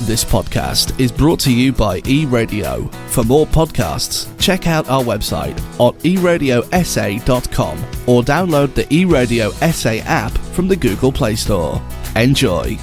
This podcast is brought to you by eRadio. For more podcasts, check out our website on eradiosa.com or download the eRadio SA app from the Google Play Store. Enjoy.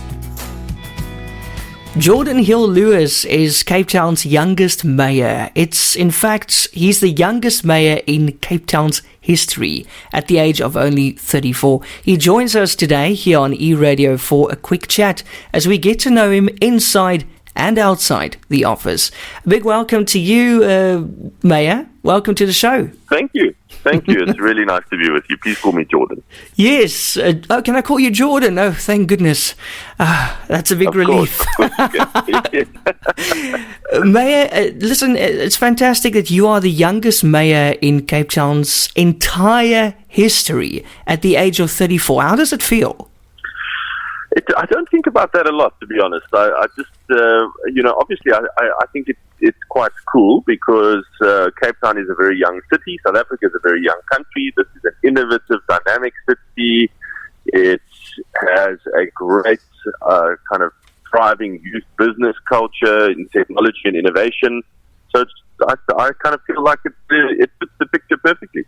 Geordin Hill-Lewis is Cape Town's youngest mayor. In fact, he's the youngest mayor in Cape Town's history at the age of only 34. He joins us today here on eRadio for a quick chat as we get to know him inside and outside the office. A big welcome to you, Mayor. Welcome to the show. Thank you. It's really nice to be with you. Please call me Geordin. Yes. Can I call you Geordin? Oh, thank goodness. That's a big relief. Mayor, listen, it's fantastic that you are the youngest mayor in Cape Town's entire history at the age of 34. How does it feel? I don't think about that a lot, to be honest. I just, obviously I think it's quite cool because Cape Town is a very young city. South Africa is a very young country. This is an innovative, dynamic city. It has a great kind of thriving youth business culture in technology and innovation. So I kind of feel like it fits the picture perfectly.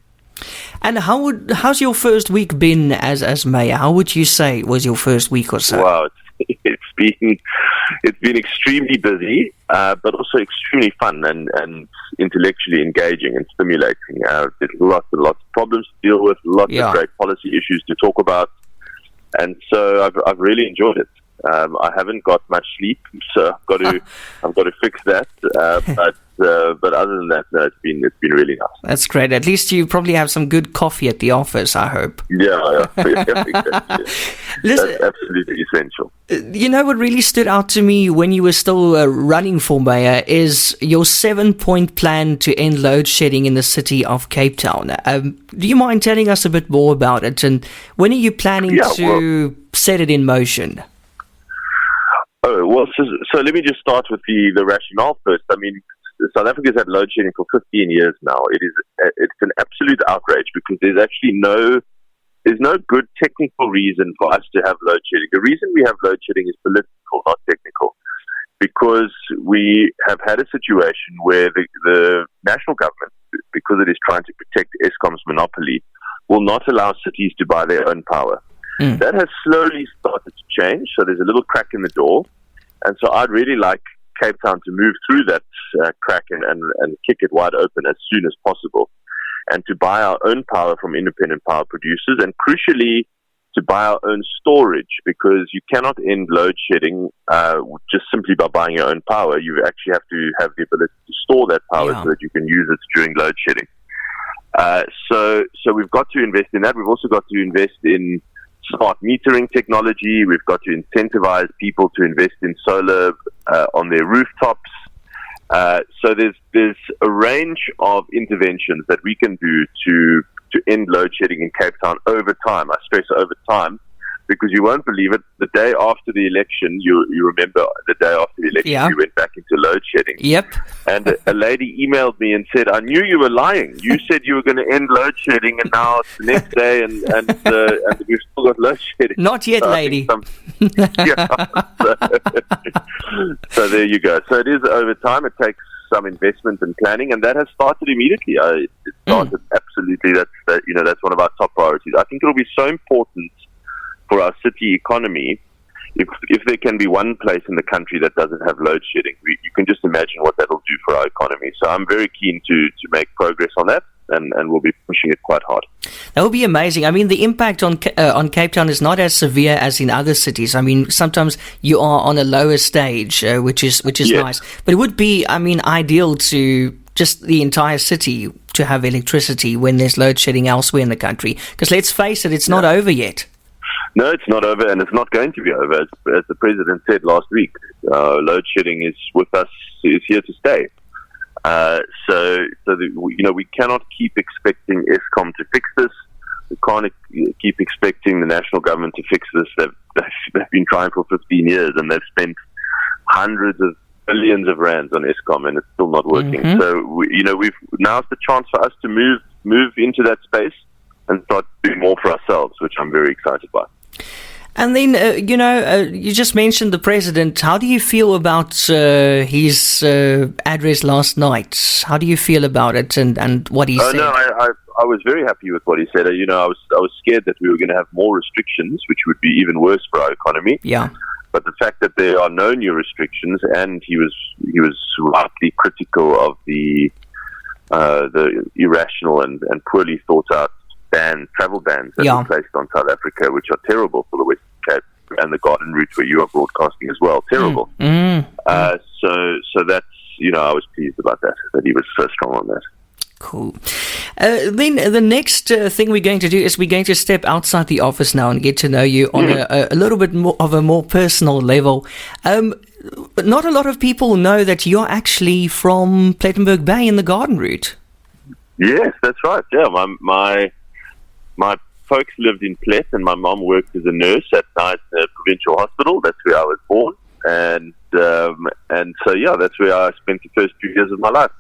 And how's your first week been as mayor? How would you say was your first week or so? Wow, it's been extremely busy, but also extremely fun and intellectually engaging and stimulating. There's lots and lots of problems to deal with, lots of great policy issues to talk about, and so I've really enjoyed it. I haven't got much sleep, so I've got to fix that. But other than that, no, it's been really nice. That's great. At least you probably have some good coffee at the office, I hope. Yeah, exactly. Listen, that's absolutely essential. You know what really stood out to me when you were still running for mayor is your 7-point plan to end load shedding in the city of Cape Town. Do you mind telling us a bit more about it? And when are you planning to set it in motion? Oh, well, so let me just start with the rationale first. I mean, South Africa's had load shedding for 15 years now. It's an absolute outrage because there's actually no good technical reason for us to have load shedding. The reason we have load shedding is political, not technical, because we have had a situation where the national government, because it is trying to protect Eskom's monopoly, will not allow cities to buy their own power. That has slowly started to change, so there's a little crack in the door. And so I'd really like Cape Town to move through that crack and kick it wide open as soon as possible, and to buy our own power from independent power producers, and crucially to buy our own storage, because you cannot end load shedding just simply by buying your own power. You actually have to have the ability to store that power so that you can use it during load shedding. So we've got to invest in that. We've also got to invest in smart metering technology. We've got to incentivize people to invest in solar on their rooftops. So there's a range of interventions that we can do to end load shedding in Cape Town over time. I stress over time, because you won't believe it. The day after the election, you remember the day after the election, we went back into load shedding. Yep. And a lady emailed me and said, "I knew you were lying. You said you were going to end load shedding, and now it's the next day, and we've still got load shedding." Not yet, lady. So there you go. So it is over time. It takes some investment and planning, and that has started immediately. It started absolutely. That's one of our top priorities. I think it will be so important for our city economy if there can be one place in the country that doesn't have load shedding. You can just imagine what that will do for our economy. So I'm very keen to make progress on that, and we'll be pushing it quite hard. That would be amazing. I mean, the impact on Cape Town is not as severe as in other cities. I mean, sometimes you are on a lower stage, which is nice. But it would be, ideal to just the entire city to have electricity when there's load shedding elsewhere in the country. Because let's face it, it's not over yet. No, it's not over, and it's not going to be over. As the president said last week, load shedding is with us, is here to stay. We cannot keep expecting Eskom to fix this. We can't keep expecting the national government to fix this. They've been trying for 15 years, and they've spent hundreds of billions of rands on Eskom, and it's still not working. So now's the chance for us to move into that space and start doing more for ourselves, which I'm very excited by. And then, you just mentioned the president. How do you feel about his address last night? How do you feel about it and what he said? No, I was very happy with what he said. I was scared that we were going to have more restrictions, which would be even worse for our economy. Yeah. But the fact that there are no new restrictions, and he was rightly critical of the irrational and poorly thought out travel bans that were placed on South Africa, which are terrible for the Western Cape and the Geordin route where you are broadcasting as well. Terrible. So that's, I was pleased about that he was so strong on that. Cool. Then the next thing we're going to do is we're going to step outside the office now and get to know you on a little bit more of a more personal level. Not a lot of people know that you're actually from Plettenberg Bay in the Garden route. Yes, that's right. Yeah, my folks lived in Plet, and my mom worked as a nurse at night at a provincial hospital. That's where I was born, and so that's where I spent the first 2 years of my life.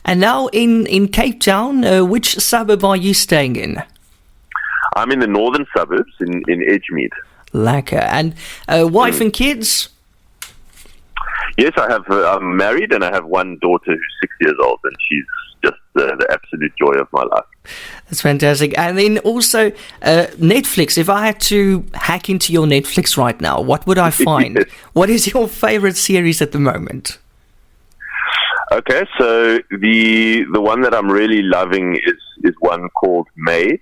And now in Cape Town, which suburb are you staying in? I'm in the northern suburbs in Edgemead. Lekker. And wife and kids? Yes, I'm married, and I have one daughter who's 6 years old, and she's just the absolute joy of my life. That's fantastic. And then also Netflix. If I had to hack into your Netflix right now, what would I find? Yes. What is your favorite series at the moment? Okay, so the one that I'm really loving is one called Made.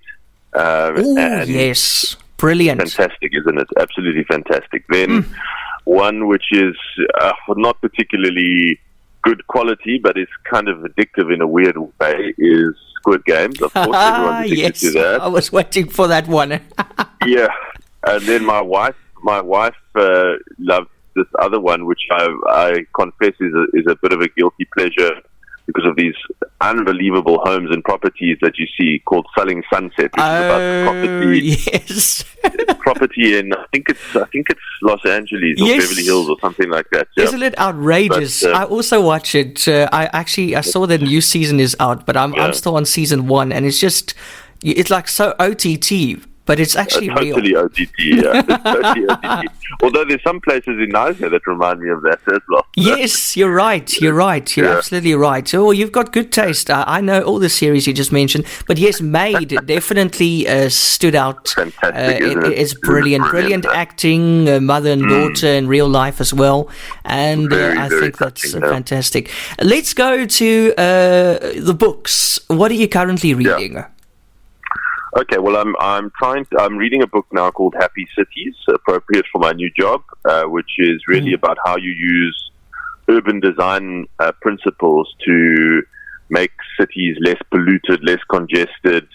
Yes, brilliant, fantastic, isn't it? Absolutely fantastic. Then one which is not particularly good quality, but it's kind of addictive in a weird way, is Squid Games. Of course, everyone's addicted to that. I was waiting for that one. Yeah, and then my wife loves this other one, which I confess is a bit of a guilty pleasure because of these unbelievable homes and properties that you see, called Selling Sunset, which is about property. Yes. Property in I think it's Los Angeles or Beverly Hills or something like that. Yeah. Isn't it outrageous? But, I also watch it. I saw the new season is out, but I'm still on season 1, and it's like so OTT. But it's actually totally real. OTT, yeah. It's totally OTT. Although there's some places in Nigeria that remind me of that as well. Yes, you're right. You're absolutely right. Oh, you've got good taste. I know all the series you just mentioned. But yes, Made definitely stood out. Fantastic, isn't it? It's brilliant. Brilliant acting, mother and daughter in real life as well. And I think that's fantastic. Let's go to the books. What are you currently reading? Yeah. Okay, well, I'm reading a book now called Happy Cities, appropriate for my new job, which is really about how you use urban design principles to make cities less polluted, less congested,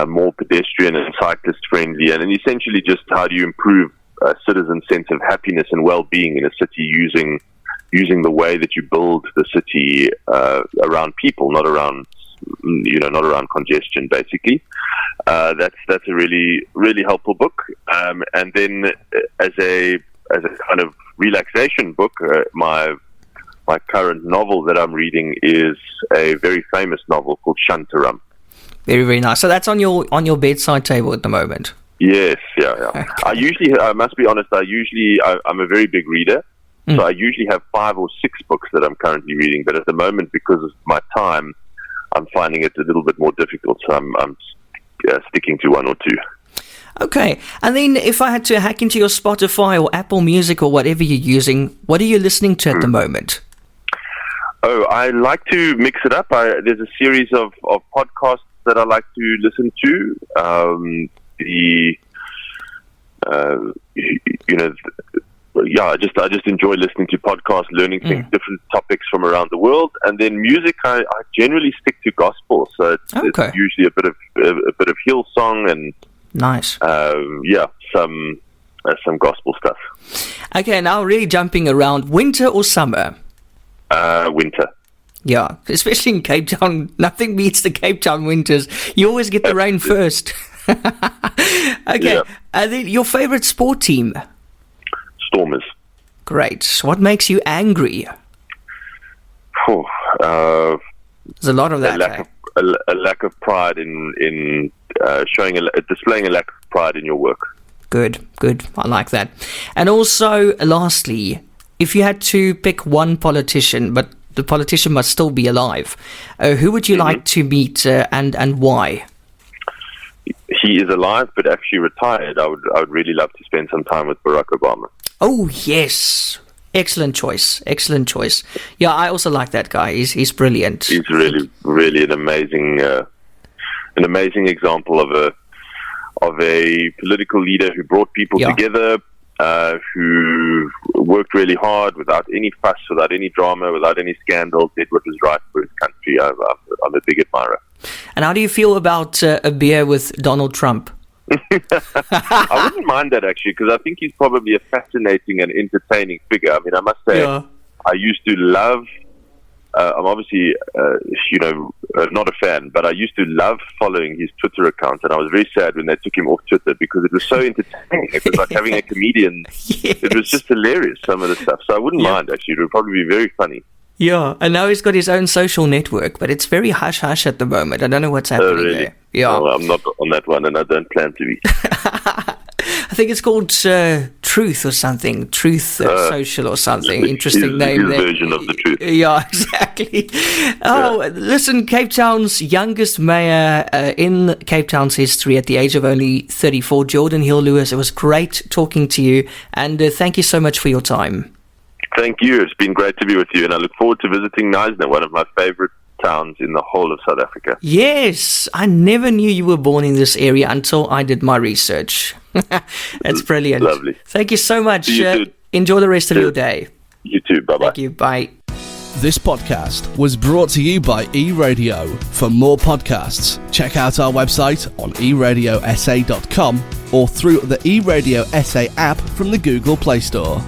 more pedestrian and cyclist friendly, and essentially just how do you improve a citizen's sense of happiness and well-being in a city using the way that you build the city around people, not around congestion, basically. That's a really, really helpful book. And then as a kind of relaxation book, my current novel that I'm reading is a very famous novel called Shantaram. Very, very nice. So that's on your bedside table at the moment. Yes, yeah. Okay. I must be honest, I'm a very big reader. So I usually have 5 or 6 books that I'm currently reading, but at the moment, because of my time, I'm finding it a little bit more difficult, so I'm sticking to 1 or 2. Okay, and then if I had to hack into your Spotify or Apple Music or whatever you're using, what are you listening to at the moment? Oh, I like to mix it up. There's a series of podcasts that I like to listen to. I just enjoy listening to podcasts, learning things, different topics from around the world, and then music. I generally stick to gospel, so it's usually a bit of Hillsong and nice. Some gospel stuff. Okay, now really jumping around, winter or summer? Winter. Yeah, especially in Cape Town. Nothing beats the Cape Town winters. You always get the rain first. Okay, and then your favorite sport team? Stormers. Great. What makes you angry? There's a lot of that. A lack of pride in displaying a lack of pride in your work. Good. I like that. And also, lastly, if you had to pick one politician, but the politician must still be alive, who would you like to meet and why? He is alive, but actually retired. I would really love to spend some time with Barack Obama. Oh, yes. Excellent choice. Yeah, I also like that guy. He's brilliant. He's really an amazing example of a political leader who brought people together, who worked really hard without any fuss, without any drama, without any scandal, did what was right for his country. I'm a big admirer. And how do you feel about a beer with Donald Trump? I wouldn't mind that, actually, because I think he's probably a fascinating and entertaining figure. I mean, I must say, I used to love, I'm obviously, not a fan, but I used to love following his Twitter account, and I was very sad when they took him off Twitter because it was so entertaining. It was like having a comedian. Yes. It was just hilarious, some of the stuff. So I wouldn't mind, actually. It would probably be very funny. Yeah, and now he's got his own social network, but it's very hush-hush at the moment. I don't know what's happening there. Yeah. No, I'm not on that one, and I don't plan to be. I think it's called Truth or something. Truth Social or something. Interesting name his there. Version of the Truth. Yeah, exactly. Listen, Cape Town's youngest mayor in Cape Town's history at the age of only 34, Geordin Hill-Lewis. It was great talking to you, and thank you so much for your time. Thank you. It's been great to be with you, and I look forward to visiting Knysna, one of my favorite towns in the whole of South Africa. Yes, I never knew you were born in this area until I did my research. That's brilliant. Lovely. Thank you so much. You too. Enjoy the rest of your day. You too. Bye-bye. Thank you. Bye. This podcast was brought to you by eRadio. For more podcasts, check out our website on eRadioSA.com or through the eRadio SA app from the Google Play Store.